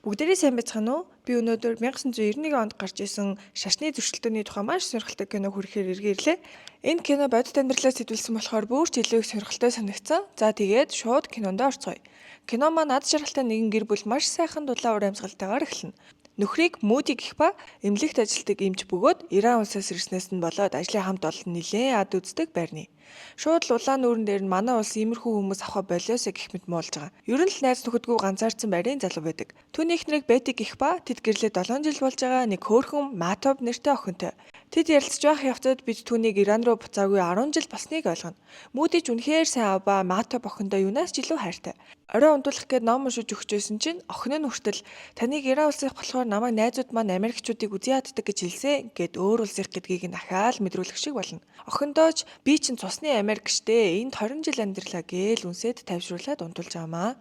Бүгдээрээ сайн байцгаана уу? Би өнөөдөр 1991 онд гарч исэн Шашны зөрчилдөөний тухай маш сонирхолтой кино хүрэхээр эргээ ирлээ. Энэ кино бодит амьдралаас сэтгүүлсэн болохоор бүр ч илүү их сонирхолтой санагдсан. За тэгээд шууд кинонд орцгоё. Кино маань над жаргалтай нэгэн гэр бүл маш сайхан дулаан ур амьсгалтайгаар эхэлнэ. Нөхрийг Муди гэх ба эмнэлэгт ажилладаг эмч бөгөөд Иран улсаас ирснээс нь болоод ажлын хамт олон нэлээд ад үздэг байрны. Шууд л улаан нүүрэн дээр нь манай улс иймэрхүү хүмүүс авах болиосоо гэх мэт муулж байгаа. Ер нь л найз нөхөдгөө ганцаардсан байрын залуу байдаг. Түүний эхнэрийг Бети гэх ба тэд гэрлээ 7 жил болж байгаа нэг хөөрхөн Матоб нэртэй охинтой. Тэд ярилцж байх явцад бид түүнийг Иран руу буцаагүй 10 жил болсныг ойлгоно. Мүүдиж үнэхээр сайн ав ба Матоб охиндоо юунаас ч илүү хайртай. Орой ундуулах гээд ном уншиж өгчөөсөн чинь охин нь хүртэл таныг Иран улсынх болохоор намайг найзууд маань Америкчуудыг үзий яддаг гэж хэлсэн гэд өөр улсынх гэдгийг нь дахиад мэдрүүлэх шиг болно. Охиндооч би чинь цусны Америк штэ энд 20 жил амьдралаа гээл үнсэд тавьшруулаад унтуулж байгаамаа.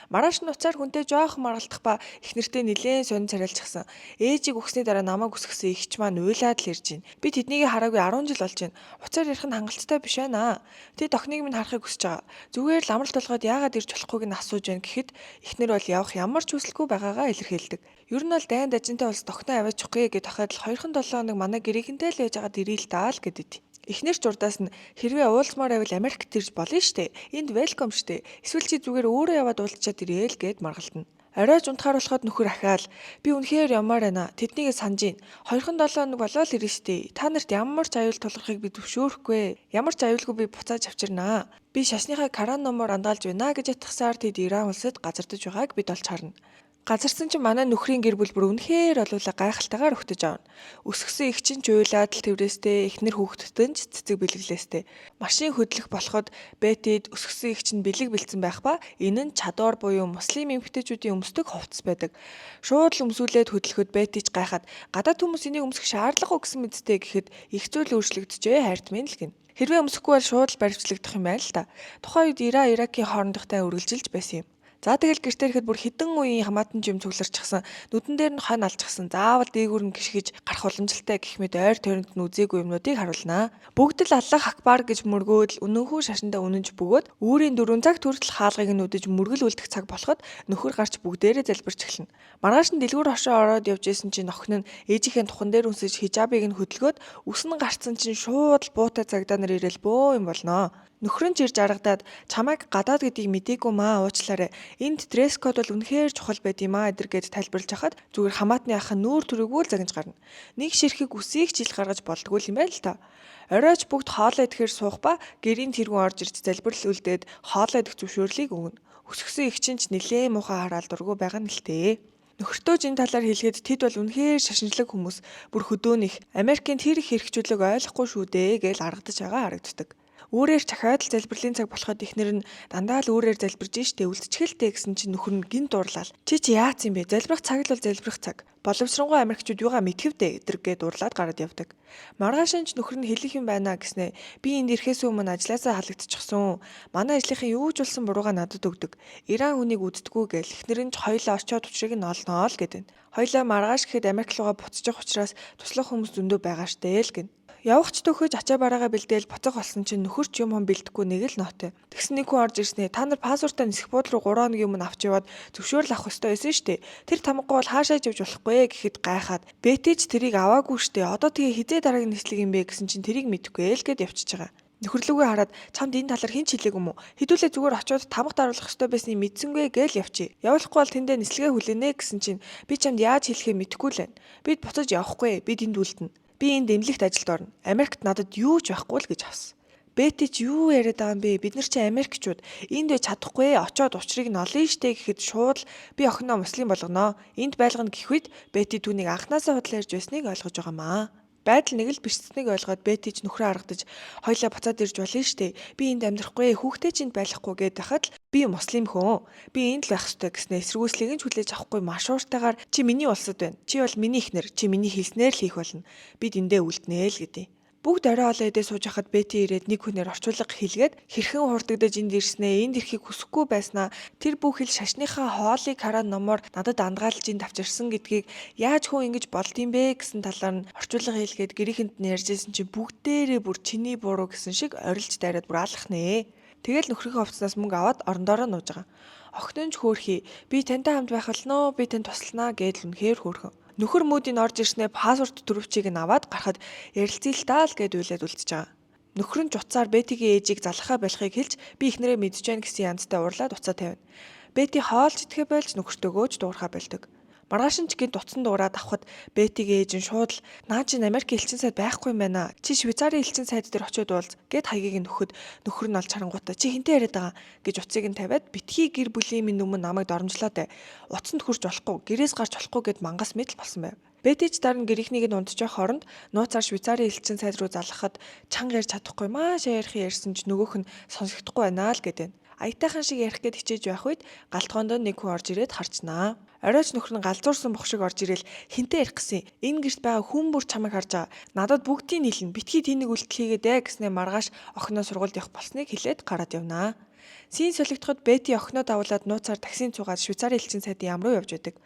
Маргааш нь уцаар хүнтэй жоох маргалдах ба их нэртэй нилээн сонин царайлчихсан. Ээжийг өгсний дараа намайг өсгсөн ихч маань уйлаад л ирж байна. Би тэднийг хараагүй 10 жил болж байна. Уцаар ярих нь хангалттай биш байна. Тэд охиныг минь харахыг хүсэж байгаа. Зүгээр л амралт болгоод яагаад ирж болохгүйг нь асууж байна гэхэд эхнэр бол явах ямар ч хүсэлгүй байгаагаа илэрхийлдэг. Ер нь бол дайн дажинтай улс тохноо аваачихгүй гэд ахад л 2-7 хоног манай гэрийнхэнтэй л байж байгаад ирээ л таа л гэдэг. Эхнэр ч урдаас нь хэрвээ уулзмаар байвал Америкт ирж болно штэ. Энд welcome штэ. Эсвэл чи зүгээр өөрөө яваад уулзчаад ирээл гэд маргалтна. Оройч унтахаар болоход нөхөр ахаал би үнэхээр ямаар байна. Тэднийг санаж байна. 2-7 хоног болоод ирнэ штэ. Та нарт ямар ч аюул тулгархыг би зөвшөөрөхгүй. Ямар ч аюулгүй би буцааж авчирнаа. Би шашныхаа каран номоор андаалж байна гэж ятгахсаар тэд Иран улсад газардаж байгааг бид олж харна. Газарсан чинь манай нөхрийн гэр бүл бүр үнэхээр олуула гайхалтайгаар өгтөж авна. Өсгсөн их чинь ч уйлаад л тэврээстэй, эхнэр хүүхдтэн ч цэцэг бэлгэлээстэй. Машин хөдлөх болоход Бетид өсгсөн их чинь бэлэг бэлдсэн байх ба энэ нь чадвар буюу муслим эмэгтэйчүүдийн өмсдөг хувцас байдаг. Шууд л өмсүүлээд хөдлөхөд Бетиж гайхаад гадаад хүмүүс энийг өмсөх шаардлага өгсөн мэдтэй гэхэд их зүйл өөрчлөгдөжээ хайрт минь л гин. Хэрвээ өмсөхгүй бол шууд л баривчлагдах юм байна л та. Тухайн үед Иран Иракийн хоорондохтой үргэлжилж байсан юм. За тэгэл гэртээ ирэхэд бүр хідэн үеийн хамаатан жим цугларчихсан, нүдэн дээр нь хонь алчихсан, заавал дээгүүр нь гიშгэж гарах уламжлалтай гэх мэт ойр тойронд нь үзээгүй юмнуудыг харуулнаа. Бүгд л Аллах акбар гэж мөргөөд л үнэнхүү шашиндаа үнэнж бөгөөд үүрийн 4 цаг хүртэл хаалгыг нь үдэж мөргөл үлдэх цаг болоход нөхөр гарч бүгдээрээ залбирч эхэлнэ. Маргааш нь дэлгүүр хошоо ороод явж исэн чинь охин нь ээжийнхээ тухан дээр үнсэж хижаабыг нь хөдөлгөөд үс нь гарцсан чинь шууд л буутай цагдаа нар ирээл бөө юм болноо. Нөхөр нь ч ирж аргадаад чамайг гадаад гэдгийг мдээгүй маа уучлаарай. Энд дресс код бол үнэхээр чухал байд юм аа эдэр гэж тайлбарлаж хахад зүгээр хамаатны ах нь нүүр төрөөгөө л загнаж гарна. Нэг ширхэг үсийг ч ил гаргаж болдгоо юм байл та. Оройч бүгд хоолоо идэхээр суух ба гэрийн тэргүүн орж ирж залбирал үлдээд хоолоо идэх зөвшөөрлийг өгнө. Өсгсөн их чинь ч нилээн муухай хараал дургу байгаа нь л тээ. Нөхөртөө энэ талаар хэлэхэд тэд бол үнэхээр шашинчлаг хүмүүс бүр хөдөөнийх Америкийн тэр их хэрэгжүүлэг ойлгохгүй шүү дээ гэж аргадаж байгаа харагддаг. Үүрээр чахаад л залбирлын цаг болоход ихнэр нь дандаа л үүрээр залбирж штэ үлдчихэлтэй гэсэн чинь нөхөр нь гин дурлал. Чи яац юм бэ? Залбирах цаг л бол залбирах цаг. Боловсронгуй Америкчууд юугаа мэдхэвдэ эдэргээ дурлаад гараад явдаг. Маргааш нь нөхөр нь хэлэх юм байна гэснээ би энд ирэхээс өмнө ажилласаа халагдчихсан. Манай ажлынхын юу ч болсон бурууга надад өгдөг. Иран хүнийг үздэггүй гэл ихнэр нь ч хоёлоо очиод учрыг нь олноо л гэдэг. Хоёлоо маргааш гэхэд Америк руугаа буцчих учраас туслах хүмүүс зөндөө байгаа штэ л гин. Явах ч төхөж ачаа бараагаа бэлдээл буцах болсон чинь нөхөр ч юм бэлдэхгүй нэг л нотой. Тэгсэн нэг хүн орж ирснээр та нар пассвортаа нисэх буудлын руу 3 хоногийн өмнө авч яваад зөвшөөрөл авах ёстой байсан штэ. Тэр тамгагүй бол хаашаа явж болохгүй гэхэд гайхаад Бэтэж тэрийг аваагүй штэ. Одоо тэгээ хизээ дараагийн нислэг юм бэ гэсэн чинь тэрийг мэдэхгүй л гэд явчихж байгаа. Нөхөрлөгөө хараад чамд энэ талаар хэн ч хэлээгүй юм уу? Хэдүүлээ зүгээр очиод тамга даруулах ёстой байсныг мэдсэнгүй гээл явчих. Явуулахгүй бол тэндээ нислэгээ хүлээнэ гэсэн чинь би чамд яаж хэлэхээ мэдэхгүй л байна. Бид буцаж явахгүй. Бид энд үлдэнэ. Би энд эмнэлэгт ажилд орно. Америкт надад юу ч байхгүй л гэж авсан. Бэти ч юу яриад байгаа юм бэ? Бид нар чи Америкчууд. Энд байж чадахгүй. Очоод учрыг нь олно штэ гэхэд шууд л би охиноо муслим болгоно. Энд байлгана гэх үед Бэти түүнийг анханасаа худлаа ярьж байсныг ойлгож байгаамаа. Байдал нэг л бишсэнийг ойлгоод Бэти ч нөхрөө аргадаж хоёлаа буцаад ирж болно штэ. Би энд амьдрахгүй. Хүүхдээ ч энд байхгүй гэд хахад би муслим хүн. Би энд л байх ёстой гэснээр эсэргүүцлийг нь хүлээж авахгүй маш ууртайгаар чи миний улсад байна. Чи бол миний эхнэр. Чи миний хэлснээр л хийх болно. Бид эндээ үлднэ л гэдэг. Бүгд орой хоолоо идээ сууж хахад Бэти ирээд нэг хүнээр орчуулга хэлгээд хэрхэн хурдагдаж энд ирснээ, энд ирэхийг хүсэхгүй байснаа тэр бүх хэл шашныхаа хоолыг хараад номоор надад андгаалж энд авчирсан гэдгийг яаж хүн ингэж болдсон бэ гэсэн талаар нь орчуулга хэлгээд гэрийнхэнд нь ярьжсэн чинь бүгдээрээ бүр чиний буруу гэсэн шиг орилж дайраад бүр алах нэ. Тэгэл нөхрийнхөө хувцаснаас мөнгө аваад орондоороо нууж байгаа. Охин нь ч хөөрхий. Би тантай хамт байх болно. Би танд туслана гэдэл үнэхээр хөөрхөн. Нөхөр мүүдийн орж ирснээр пассворд төрөвчийг нь аваад гарахад ярилцъя л гэд уйлаад үлдчихэж байгаа. Нөхөр нь жуцаар Бетигийн ээжийг залхахаа болохыг хэлж би ихнэрээ мэдж байна гэсэн янзтай уурлаад уцаа тавина. Бети хоолж идэхэ болж нөхөртөөгөө ч дуурхаа болдог. Маргааш нь ч гээд утсан дуурайд авахад Бетигийн ээж нь шууд л наа чи Америк элчин сайд байхгүй юм байна. Чи Швейцарын элчин сайд дээр очиод уулз гэд хаягийг нь нөхөд нөхөр нь олж харангуйта чи хинтээ яриад байгаа гэж уцыг нь тавиад битгий гэр бүлийн минь өмнө намайг доромжлоо дээ. Уцанд хурж болохгүй, гэрээс гарч болохгүй гэд мангас мэдл болсон байв. Бетич дараа нь гэрийнхнийг нь унтчих хооронд нууцаар Швейцарын элчин сайд руу залгахад чанга ярьж чадахгүй маш ярих ярьсан ч нөгөөх нь сонсогдохгүй байна л гэдэг. Аятайхан шиг ярих гэд хичээж байх үед галтгоонд нэг хүн орж ирээд харцнаа. Оройч нөхөр нь галзуурсан бох шиг орж ирэл хинтээ ярих гэсэн. Энэ гэрт байгаа хүн бүр чамайг харж байгаа. Надад бүгдийг нийлнэ. Битгий тийг үйлдэл хийгээд гэснээр маргааш охиноо сургуульд явах болсныг хэлээд гараад явнаа. Сийн солигдоход Бети охиноо давуулаад нууцаар таксинд цугаад Швейцарын элчин сайдын яам руу явж байдаг.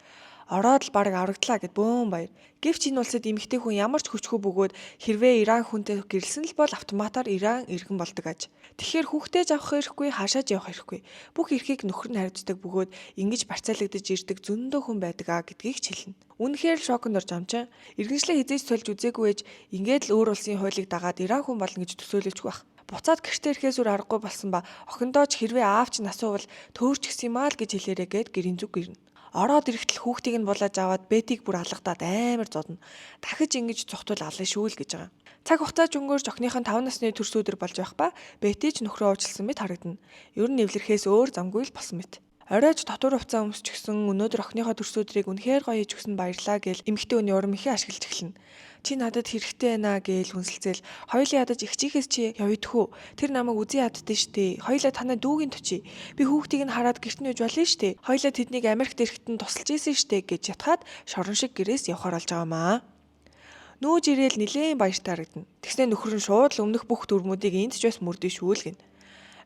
Ороод л баг аврагдлаа гэд бөөн баяр. Гэвч энэ улсад эмэгтэй хүн ямар ч хүчгүй бөгөөд хэрвээ Иран хүнтэй гэрэлсэн л бол автоматар Иран иргэн болдог аж. Тэгэхээр хүүхдээ авах хэрэггүй, хаашаач явах хэрэггүй. Бүх эрхийг нөхөр нь хариуцдаг бөгөөд ингэж барьцаалагдаж ирдэг зөндөө хүн байдаг гэдгийг ч хэлнэ. Үнэхээр л шоконд орж амчин. Иргэншлээ хизээж сольж үзээгүй ээж ингээд л өөр улсын хуулийг дагаад Иран хүн болно гэж төсөөлөж байх. Буцаад гэртээ ирэхээс үр аргагүй болсон ба охиндоо ч хэрвээ аав чинь асуувал төөрч гисэн юм аа л гэж хэлээрэ гэд гэрийн зүг гэрнэ. Ороод ирэхдээ хүүхдийг нь булааж аваад Бетиг бүр алгадаад амар зодно. Дахиж ингэж цухтвал ална шүү л гэж байгаа. Цаг хугацаач өнгөрч охиных нь 5 насны төрс өдөр болж байх ба Бетич нөхрөө уучлсан мэт харагдана. Ер нь эвлэрхээс өөр замгүй л болсон мэт. Оройч дотор хувцас өмсчихсэн өнөөдөр охиныхоо төрс өдрийг үнэхээр гоё хийж өгсөн баярлаа гээл эмэгтэй хүний урам ихе ашиглаж эхэлнэ. Чи надад хэрэгтэй байна гээл хүнсэлцэл хоёулаа ядаж ихчийнхээс чи явъдхүү. Тэр намайг үзий яддсан штэ. Хоёулаа танай дүүгийн төчий. Би хүүхдийг нь хараад гэрт нь үж болно штэ. Хоёулаа тэднийг Америкт ирэхэд нь тусалж ийсэн штэ гэж ятгаад шорон шиг гэрээс явхаар болж байгаамаа. Нүүж ирээл нилээн баяртай харагдана. Тэгснэ нөхөр нь шууд л өмнөх бүх дүрмүүдийг энд ч бас мөрдөө шүүлгэн.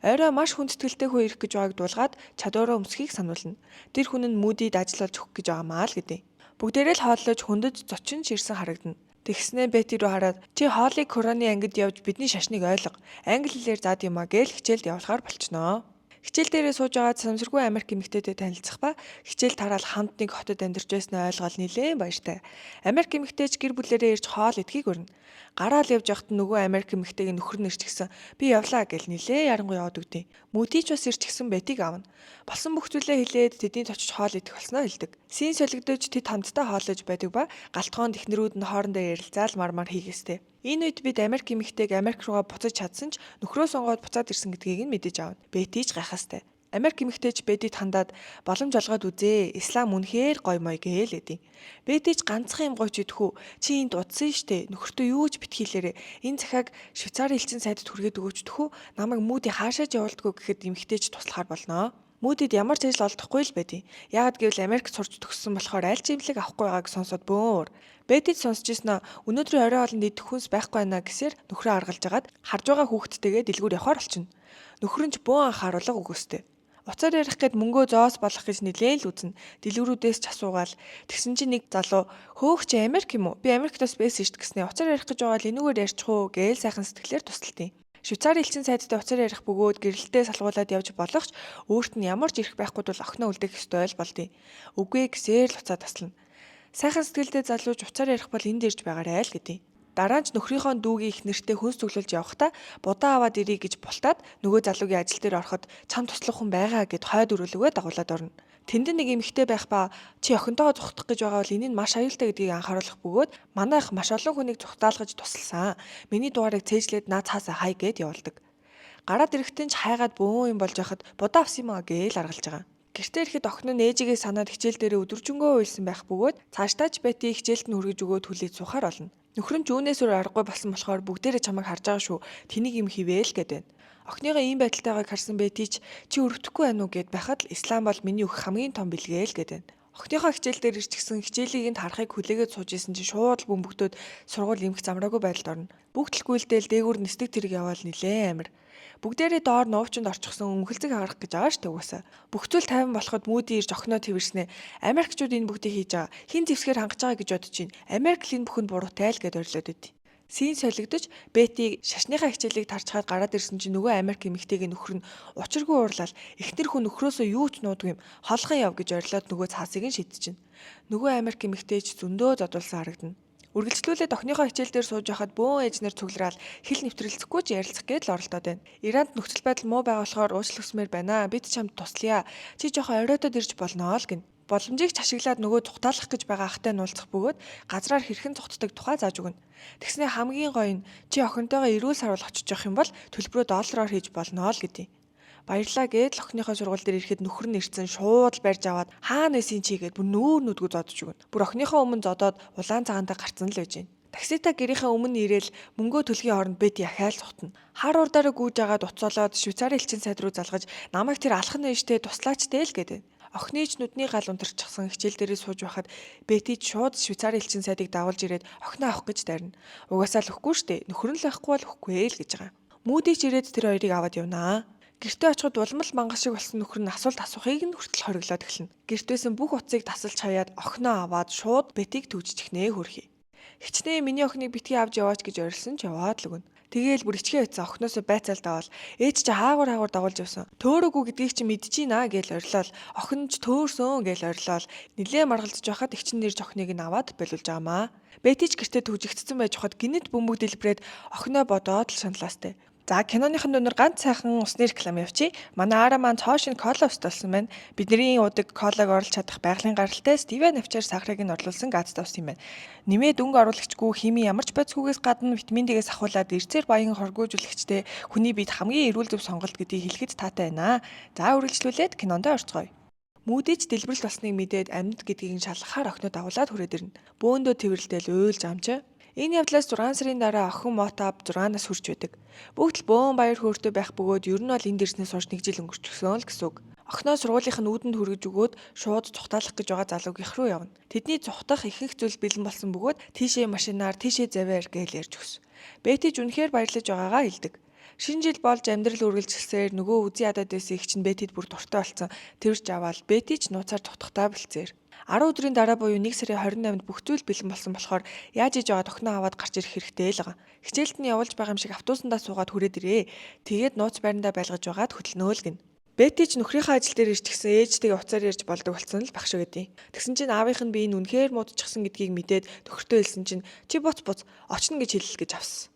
Орой маш хүндэтгэлтэй хүн ирэх гэж байгааг дуулгаад чадвараа өмсөхийг сануулна. Тэр хүн нь мүүдид ажиллаж өгөх гэж байгаамаа л гэдэг. Бүгдээрээ л хооллож хөндөж зочин ширсэн харагдана. Тэгснээ Бети рүү хараад чи хоолыг Кураны ангид явж бидний шашныг ойлго. Англи хэлээр заад юмаа гээл хичээлд явуулахаар болчихноо. Хичээл дээрээ сууж агаад самсаргүй Америк эмэгтэйтэй танилцах ба хичээл тараал хамт нэг хотод амьдарч байснаа ойлгоод нилээн баяртай. Америк эмэгтэйч гэр бүлэрээ ирж хоол идэхийг өрнө. Гараал явж явахад нөгөө Америк эмэгтэйг нөхөр нь ирчихсэн. Би явлаа гэл нилээ ярангуй яваад өгдөө. Мөдийч бас ирчихсэн Бетиг аавна. Болсон бүх зүйлээ хэлээд тэдний очиж хоол идэх болсноо хэлдэг. Сийн солигдож тэд хамтдаа хооллож байдаг ба галтгоонд ихнэрүүд нь хоорондоо ярилцаал мармар хийгээстэй. Энэ үед бид Америк эмэгтэйг Америк руугаа буцаж чадсан ч нөхрөө сонгоод буцаад ирсэн гэдгийг нь мэдэж авна. Бетич гайхастай. Америк эмэгтэйч Бетид хандаад боломж олгоод үзээ. Ислам үнэхээр гоё мой гэлээдий. Бетич ганцхан юм гойч идэхүү. Чи энд удсан штэ. Нөхөртөө юу ч битгийлээрэ. Энэ захиаг Швейцарын элчин сайдд хүргээд өгөөч төхөө. Намайг мүүдий хаашаач явуулдаггүй гэхэд эмэгтэйч туслахаар болноо. Мүүдэд ямар ч ажил олдохгүй л байдیں۔ Яагад гэвэл Америкт сурч төгссөн болохоор аль ч имлэг авахгүй байгааг сонсоод бөөр. Бетид сонсч ирсэн өнөөдрийн орой хоолнд идэх хүнс байхгүй байна гэсээр нөхрөө аргалж агаад харж байгаа хүүхдтэйгээ дэлгүүр явахаар болчихно. Нөхөр нь ч бөөн анхааруулга өгөөстэй. Уцаар ярих гээд мөнгөө зоос болох гэж нилээн л үзнэ. Дэлгүүрүүдээс ч асуугаал. Тэгсэн чинь нэг залуу хөөх чи Америк юм уу? Би Америктаас байсан шүү дээ гэснээр уцаар ярих гэж байгаа л энүүгээр ярьчих уу гээл сайхан сэтгэлээр тусалтیں۔ Швейцарын элчин сайдтай уцаар ярих бөгөөд гэрэлтээ салгуулад явж болох ч өөрт нь ямар ч ирэх байхгүй бол охиноо үлдээх ёстой ойл болдیں۔ Үгүй гэсээр л уцаа таслана. Сайхан сэтгэлдээ залууж уцаар ярих бол энд ирж байгаарай л гэдэг. Дараа нь нөхрийнхөө дүүгийн их нэртэй хүнс цуглуулж явахдаа будаа аваад ирэй гэж бултаад нөгөө залуугийн ажил дээр ороход чам туслах хүн байгаа гэд хойд өрөөлөгөө дагуулад орно. Тэнд нэг эмэгтэй байх ба чи охинтойгоо зүхтах гэж байгаа бол энэ нь маш аюултай гэдгийг анхааруулах бөгөөд манайх маш олон хүнийг зүхтаалгаж тусалсан. Миний дугаарыг цээжлээд наа цаасаа хай гэд явуулдаг. Гараад ирэхдээ ч хайгаад бөөн юм болж байхад будаа авсан юм аа гээл аргалж байгаа. Гэртээ ирэхэд охин нь ээжигээ санаад хичээл дээрээ өдөржингөө уйлсан байх бөгөөд цаашдаач Бети хичээлд нь хүргэж өгөөд хүлээж сухаар болно. Нөхөр нь юунээс өөр аргагүй болсон болохоор бүгдээрээ чамайг харж байгаа шүү. Тэнийг юм хийвэл гэд байна. Охиныгоо ийм байдалтайгааг харсан Бетич чи өрөвдөхгүй байна уу гэд байхад л ислам бол миний өгөх хамгийн том бэлгээ л гэд байна. Охиныхоо хичээл дээр ирчихсэн хичээлийг нь харахыг хүлээгээд сууж исэн чинь шууд л бөмбөгтөөд сургууль эмх замраагүй байдалд орно. Бүгд л гүйлдээл дээгүүр нисдэг тэрэг яваал нилээ амир. Бүгдээрээ доор нуувчинд орчихсон өмхөлцөг агарах гэж байгаа штэ угаасаа. Бүх зүйл тайван болоход мүүдийн ирж охиноо твэрснэ. Америкчууд энэ бүгдийг хийж байгаа. Хин зэвсгээр хангаж байгаа гэж бодож байна. Америк л энэ бүхэнд буруутай л гэд орилоод өгдөө. Сийн солигдож Бетиг шашныхаа хичээлийг тарчгаад гараад ирсэн чинь нөгөө Америк эмэгтэйгийн нөхөр нь учиргүй уурлал эхнэр хүн нөхрөөсөө юу ч нуудгүй юм холгон яв гэж орилоод нөгөө цаасыг нь шидчихнэ. Нөгөө Америк эмэгтэй ч зөндөө зодулсан харагдана. Үргэлжлүүлээд охиныхоо хичээл дээр сууж байхад бөөн ээжнэр цуглараад хил нэвтрэлцэхгүй ч ярилцах гээд л оролдоод байна. Иранд нөхцөл байдал муу байгаа болохоор уучлалгсмээр байна. Бид чамд туслая. Чи жоохон оройтод ирж болноо л гин. Боломжийг ч ашиглаад нөгөө тухтаалах гэж байгаа ахтай нуулзах бөгөөд газраар хэрхэн цугтдаг тухай зааж өгнө. Тэгснээ хамгийн гоё нь чи охинтойгоо эрүүл сарвал очиж явах юм бол төлбөрөө доллараар хийж болноо л гэдэг. Баярлаа гээд л охиныхоо сургууль дээр ирэхэд нөхөр нь ирсэн шууд барьж аваад хаана нэсийн чи гээд бүр нүүр нүдгүү зодож өгнө. Бүр охиныхоо өмнө зодоод улаан цагаантаа гарцсан л байж гин. Таксита гэрийнхээ өмнө ирээл мөнгөө төлхийн оронд Бети ахаал цухтана. Хар урдаараа гүйж агаад уцоолоод Швейцарын элчин сайд руу залгаж намайг тэр алхам ээжтэй туслаачтэй л гэдэг. Охины ч нүдний гал унтарчихсан хичээл дээрээ сууж байхад Бети шууд Швейцарын элчин сайдыг дагуулж ирээд охиноо авах гэж дайрна. Угаасаа л өгөхгүй штэ. Нөхөр нь л авахгүй бол өгөхгүй л гэж байгаа. Мүүдийч ирээд тэр хоёрыг аваад явнаа. Гэртээ очиход уламл мангас шиг болсон нөхөр нь асуулт асуухыг нь хүртэл хориглоод эхэлнэ. Гэртээсэн бүх утсыг тасалж хаяад охиноо аваад шууд Бетиг түгжиж эхнээ хөрхий. Хичнээн миний охиныг битгий авч яваач гэж орилсон ч яваад л өгнө. Тэгээл бүр ичгээ байцсан охиноосоо байцаал давал ээж чи хаагур дагуулж явсан. Төөрөөгүй гэдгийг чи мэдчихийна гэж орилол охин ч төөрсөн гэж орилол нилээ маргалдаж байхад ихчин нэрж охиныг нь аваад болиулж байгаамаа. Бетич гэртээ түгжигдсэн байж хахад гинэт бөмбөг дэлбрээд охиноо бодоод л шаналаастай. За киноныхын дүнээр ганц сайхан усны реклам явчих. Манай Ара маань цоошин кола усталсан байна. Бидний удаг колаг орлож чадах байгалийн гаралтай стевиа навчаар сахарыг нь орлуулсан газтай ус юм байна. Нэмээд өнгө оруулагчгүй хими ямар ч бодисгүйгээс гадна витамин D-гээс ахуулаад эрсээр баян хоргоожүүлэгчтэй хүний биед хамгийн эрүүл зөв сонголт гэдгийг хэлэхэд таатай байна. За үргэлжлүүлээд кинонд орцгоё. Мүүдийч дэлбэрэлт болсныг мэдээд амьд гэдгийг шалгахаар охиноо дагуулад хүрээд ирнэ. Бөөндөө тэрвэрлдэл уйлж амжаа. Энэ явдлаас 6 сарын дараа охин мотав 6-наас хүрч байдаг. Бүгд л бөөн баяр хөөртэй байх бөгөөд ер нь бол энд ирснээс хойш нэг жил өнгөрчихсөн л гэсэн үг. Охиноо сургуулийнх нь үүдэнд хүргэж өгөөд шууд цухтаалах гэж байгаа залуугийнх руу явна. Тэдний цухтах ихэнх зүйл бэлэн болсон бөгөөд тийшээ машинаар тийшээ завьяар гээл ярьж өгсөн. Бетиж үнэхээр баярлаж байгаагаа хэлдэг. Шинэ жил болж амьдрал үргэлжилсээр нөгөө үзий ядаад байсан их чинь Бетид бүр дуртай болсон. Тэрж аваад Бетиж нууцаар цухтахтаа бэлцээр. 10 өдрийн дараа буюу 1 сарын 28-нд бүх зүйл бэлэн болсон болохоор яаж иж байгаа охиноо аваад гарч ирэх хэрэгтэй л байгаа. Хичээлд нь явуулж байгаа юм шиг автобусандаа суугаад хүрээд ирээ. Тэгээд нууц байрандаа байлгаж байгаад хөдөлнөө л гин. Бетич нөхрийнхөө ажил дээр ирж гисэн ээжтэйгээ уцаар ярьж болдог болсон л багш гэдэг. Тэгсэн чинь аавынх нь би энэ үнэхээр муудчихсан гэдгийг мэдээд нөхөртөө хэлсэн чинь чи буц очно гэж хэлэл гэж авсан.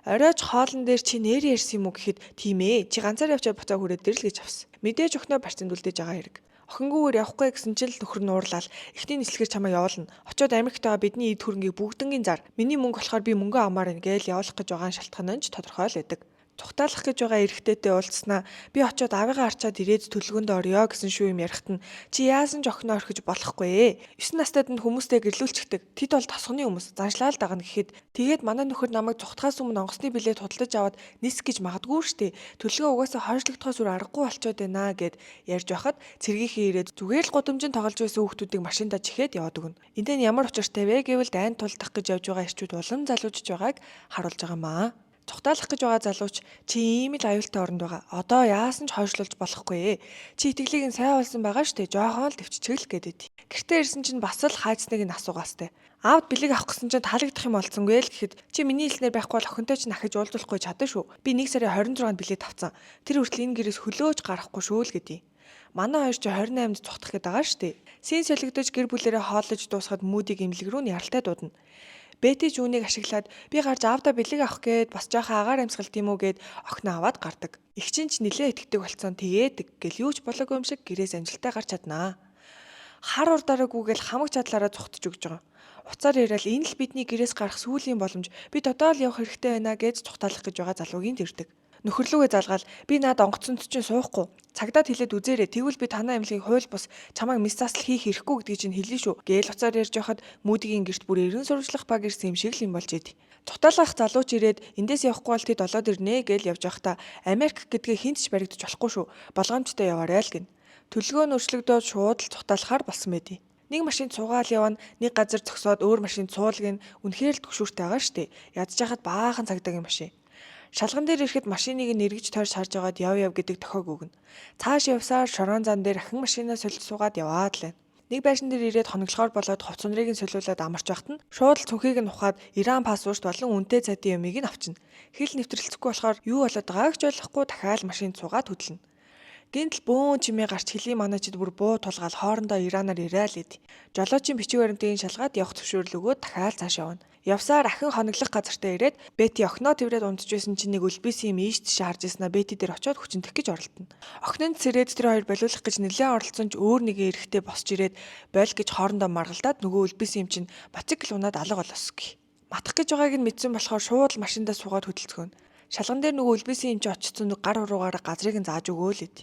Оройч хоолн дээр чи нэр ярьсан юм уу гэхэд тийм ээ чи ганцаар явчаад буцаа хүрээд ирэл гэж авсан. Мэдээж охиноо барьцанд үлдээж байгаа хэрэг. Охингүйгээр явахгүй гэсэн чинь л нөхөр нь уурлал эхний нислэгээр чамаа явуулна. Очоод Америкт байгаа бидний эд хөрөнгийг бүгднгийн зар. Миний мөнгө болохоор би мөнгөө авмаар байна гээл явуулах гэж байгаа шалтгаан нь ч тодорхой л байдаг. Цухтаалах гэж байгаа эрэгтэйтэй уулзснаа би очоод аавыгаа арчаад ирээд төлгөөнд орё гэсэн шүү юм ярихт нь чи яасан ч охиноо орхиж болохгүй ээ. 9 настайд нь хүмүүстэй гэрлүүлчихдэг. Тэд бол тосгоны хүмүүс заншлаа л дагна гэхэд тэгээд манай нөхөр намайг цухтахаас өмнө онгоцны билет худалдаж аваад нис гэж магадгүй штэ. Төлгөө угаасаа хойшлогдохоос үр аргагүй болчоод байна гэд ярьж байхад цэргийнхээ ирээд зүгээр л гудамжинд тоглож байсан хүүхдүүдийг машиндаа чихээд яваад өгнө. Энд нь ямар учиртай вэ гэвэл дайн тулдах гэж явж байгаа эрчүүд улам залуужж байгааг харуулж байгаамаа. Цухтаалах гэж байгаа залууч чи ийм л аюултай оронд байгаа. Одоо яасан ч хойшлуулж болохгүй ээ. Чи итгэлийг нь сайн болсон байгаа штэ. Жохон л төвччихэл гэдэг. Гэртээ ирсэн чинь бас л хайцныг нь асуугаастай. Аавд бэлэг авах гэсэн чинь таалагдах юм олцсонгүй л гэхэд чи миний хэлснээр байхгүй бол охинтой ч нахиж уулзуулахгүй чадна шүү. Би 1 сарын 26-нд билет авсан. Тэр хүртэл энэ гэрээс хөлөөж гарахгүй шүү л гэдэг. Манай хоёр ч 28-нд цухтах гээд байгаа штэ. Сийн солигдож гэр бүлэрээ хооллож дуусахад мүүдийг имлэг рүү нь яралтай дуудана. Бетиж үүнийг ашиглаад би гарч аавда бэлэг авах гээд бас жоохон агаар амьсгал тийм үү гээд охиноо аваад гардаг. Игчин ч нилээ итгэдэг болцсон тэгээд гэл юу ч болоогүй юм шиг гэрээс амжилттай гарч чаднаа. Хар урдаараагүйгээл хамаг чадлаараа цухтж өгж байгаа. Уцаар яриад энэ л бидний гэрээс гарах сүүлийн боломж. Би додоо л явах хэрэгтэй байна гэж цухтаалах гэж байгаа залуугийн тэрдэг. Нөхөрлөгөө залгаал би наад онгоцонд чинь суухгүй. Цагдаад хэлээд үзээрэй. Тэгвэл би танаа эмнэлгийн хууль бус чамайг мис засал хийх хэрэггүй гэдгийг чинь хэлнэ шүү. Гээл уцаар ярьж байхад мүүдгийн гэрт бүр эрен сурвалжлах баг ирсэн юм шиг л юм болж идэв. Цухтаалгах залууч ирээд эндээс явахгүй бол тэд олоод ирнэ гээл явж байхдаа Америк гэдгээ хинт ч баригдаж болохгүй шүү. Болгоомжтой яваарай л гин. Төлгөө нь өршлөгдөөд шууд л цухтаалахаар болсон байдیں۔ Нэг машинд суугаал явна, нэг газар зогсоод өөр машинд суулгын үнэхээр л төгшүүртэй байгаа штэ. Ядж байхад баахан цагдаагийн машин. Шалган дээр ирэхэд машиныг нь эргэж тойрч харж байгаад яв гэдэг тохиог өгнө. Цааш явсаар шорон зам дээр ахин машинаа солиж суугаад яваад л байна. Нэг байшин дээр ирээд хоноглохоор болоод хувц сунрыг нь солиулаад амарч байхад нь шууд л цүнхийг нь ухаад Иран паспорт болон үнэтэй цадын ямиг нь авчина. Хэл нэвтрэлцэхгүй болохоор юу болоод байгааг ч ойлгохгүй дахиад машинд суугаад хөдлөнө. Гинтл бөөн чимээ гарч хэлийн манайчид бүр буу тулгаал хоорондоо Иранаар яриа л идэв. Жолоочийн бичиг баримтыг шалгаад явах зөвшөөрөл өгөөд дахиад цааш явна. Явсаар ахин хоноглох газартаа ирээд Бети охиноо тэрврээд унтж байсан чинь нэг өлбисэн юм ийш тийш харж ирснаа Бети дээр очиод хүчнтэх гэж оролдоно. Охин нь сэрээд тэр хоёр болиулах гэж нэлээд оролцсон ч өөр нэгэн эрэхтэй босч ирээд бойл гэж хоорондоо маргалдаад нөгөө өлбисэн юм чинь мотоцикл унаад алга болосгүй. Матах гэж байгааг нь мэдсэн болохоор шууд л машиндаа суугаад хөдөлцгөөнө. Шалган дээр нөгөө өлбисэн юм чи очсон нэг гар уруугаараа газрыг нь зааж өгөө л эд.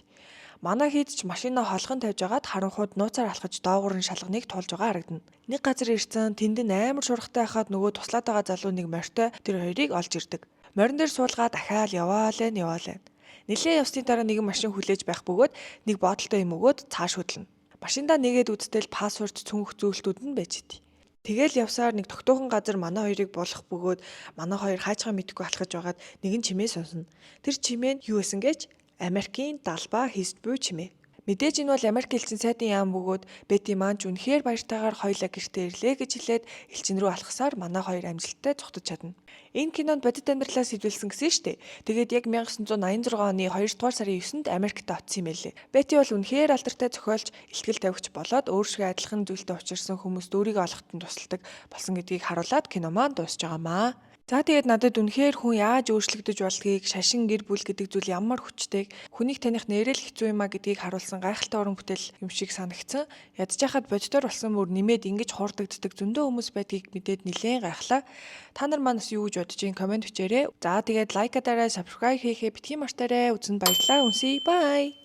Манай хэд ч машинаа холхон тавьж агаад харанхууд нууцаар алхаж доогуур нь шалганыг туулж байгаа харагдана. Нэг газар ирсэн тэнд нь амар шуургатай хахад нөгөө туслаад байгаа залуу нэг морьтой тэр хоёрыг олж ирдэг. Морин дээр суулгаа дахиад яваалаа. Нилээ явсны дараа нэгэн машин хүлээж байх бөгөөд нэг бодолтой юм өгөөд цааш хөдлөнө. Машиндаа нэгээд үзтэл паспорт цүнх зүйлтүүд нь байж идэв. Тэгэл явсаар нэг тогтуухан газар манай хоёрыг болох бөгөөд манай хоёр хаажгаа мэдгүй алхаж байгаад нэгэн чимээ сонсно. Тэр чимээ нь юу эсэн гэж Америкийн далбаа хийст буй чимээ. Мэдээж энэ бол Америк элчин сайдын яам бөгөөд Бети маань үнэхээр баяртайгаар хоёулаа гэртээ ирлээ гэж хэлээд элчин рүү алхасаар манай хоёр амжилттай зугтаж чадна. Энэ кинонд бодит амьдралаа сэдвэлсэн гэсэн штэ. Тэгээд яг 1986 оны 2 дугаар сарын 9-нд Америкт очсон юм байлээ. Бети бол үнэхээр алдартай зохиолч, ихтгэл тавигч болоод өөрсгөө адилхан зүйлтэй учирсан хүмүүст өөрийгөө олоход тусалдаг болсон гэдгийг харуулад кино маань дуусж байгаамаа. За тэгээд надад үнэхээр хүн яаж өөрчлөгдөж болдгийг, шашин гэр бүл гэдэг зүйл ямар хүчтэйг, хүнийг таних нэрэл хэцүү юмаа гэдгийг харуулсан гайхалтай уран бүтээл юм шиг санагдсан. Ядж хахад бодитоор болсон мөр нэмээд ингэж хуурдагддаг зөндөө хүмүүс байдгийг мэдээд нилээн гайхлаа. Та нар манаас юу гэж бодож ин комент бичээрэй. За тэгээд лайкадаарай, subscribe хийхээ битгий мартаарай. Үзэнд баярлалаа. Үнсий. Bye.